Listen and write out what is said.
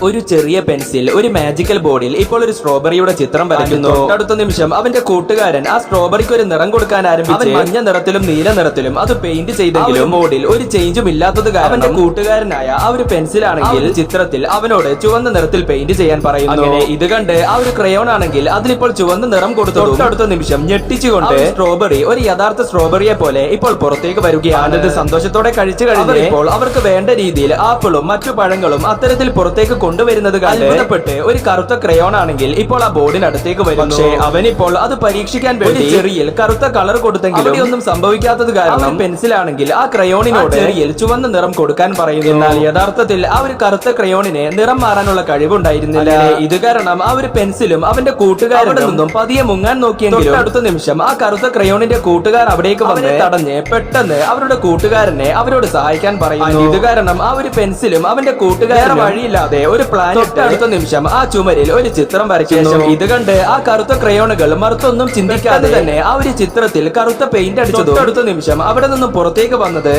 ഒരു ചെറിയ പെൻസിൽ ഒരു മാജിക്കൽ ബോർഡിൽ ഇപ്പോൾ ഒരു സ്ട്രോബെറിയുടെ ചിത്രം വരയ്ക്കുന്നു. അടുത്ത നിമിഷം അവന്റെ കൂട്ടുകാരൻ ആ സ്ട്രോബെറിക്ക് ഒരു നിറം കൊടുക്കാൻ ആരംഭിച്ചു. മഞ്ഞ നിറത്തിലും നീല നിറത്തിലും അത് പെയിന്റ് ചെയ്തെങ്കിലും ബോർഡിൽ ഒരു ചേഞ്ചും ഇല്ലാത്തത് കാരണം അവന്റെ കൂട്ടുകാരനായ ആ ഒരു പെൻസിലാണെങ്കിൽ ചിത്രത്തിൽ അവനോട് ചുവന്ന നിറത്തിൽ പെയിന്റ് ചെയ്യാൻ പറയുന്നു. അങ്ങനെ ഇത് കണ്ട് ആ ഒരു ക്രയോൺ ആണെങ്കിൽ അതിലിപ്പോൾ ചുവന്ന നിറം കൊടുത്തു. അടുത്ത നിമിഷം ഞെട്ടിച്ചുകൊണ്ട് സ്ട്രോബെറി ഒരു യഥാർത്ഥ സ്ട്രോബെറിയെ പോലെ ഇപ്പോൾ പുറത്തേക്ക് വരികയാണ്. ഇത് സന്തോഷത്തോടെ കഴിച്ചു കഴിഞ്ഞപ്പോൾ അവർക്ക് വേണ്ട രീതിയിൽ ആപ്പിളും മറ്റു പഴങ്ങളും അത്തരത്തിൽ പുറത്തേക്ക് കൊണ്ടുവരുന്നത് അത്ഭുതപ്പെട്ട് ഒരു കറുത്ത ക്രയോൺ ആണെങ്കിൽ ഇപ്പോൾ ആ ബോർഡിനടുത്തേക്ക് വരും. പക്ഷേ അവനിപ്പോൾ അത് പരീക്ഷിക്കാൻ വേണ്ടി ചെറിയിൽ കറുത്ത കളർ കൊടുത്തെങ്കിലും ഒന്നും സംഭവിക്കാത്തത് കാരണം പെൻസിലാണെങ്കിൽ ആ ക്രയോണിനോട് ചെറിയിൽ ചുവന്ന നിറം കൊടുക്കാൻ പറയുന്നു. എന്നാൽ യഥാർത്ഥത്തിൽ ആ ഒരു കറുത്ത ക്രയോണിന് നിറം മാറാനുള്ള കഴിവുണ്ടായിരുന്നില്ല. ഇത് കാരണം ആ ഒരു പെൻസിലും അവന്റെ കൂട്ടുകാരനിൽ നിന്നും പതിയെ മുങ്ങാൻ നോക്കിയെങ്കിലും അടുത്ത നിമിഷം ആ കറുത്ത ക്രയോണിന്റെ കൂട്ടുകാർ അവിടേക്ക് വന്ന് തടഞ്ഞ് പെട്ടെന്ന് അവരുടെ കൂട്ടുകാരനെ അവരോട് സഹായിക്കാൻ പറയുന്നു. ഇത് കാരണം ആ ഒരു പെൻസിലും അവന്റെ കൂട്ടുകാരൻ വഴിയില്ലാതെ ഒരു പ്ലാൻ അടുത്ത നിമിഷം ആ ചുമരിൽ ഒരു ചിത്രം വരയ്ക്കുന്നു. ഇത് കണ്ട് ആ കറുത്ത ക്രയോണുകൾ മറുത്തൊന്നും ചിന്തിക്കാതെ തന്നെ ആ ഒരു ചിത്രത്തിൽ കറുത്ത പെയിന്റ് അടിച്ചതും അടുത്ത നിമിഷം അവിടെ നിന്നും പുറത്തേക്ക് വന്നത്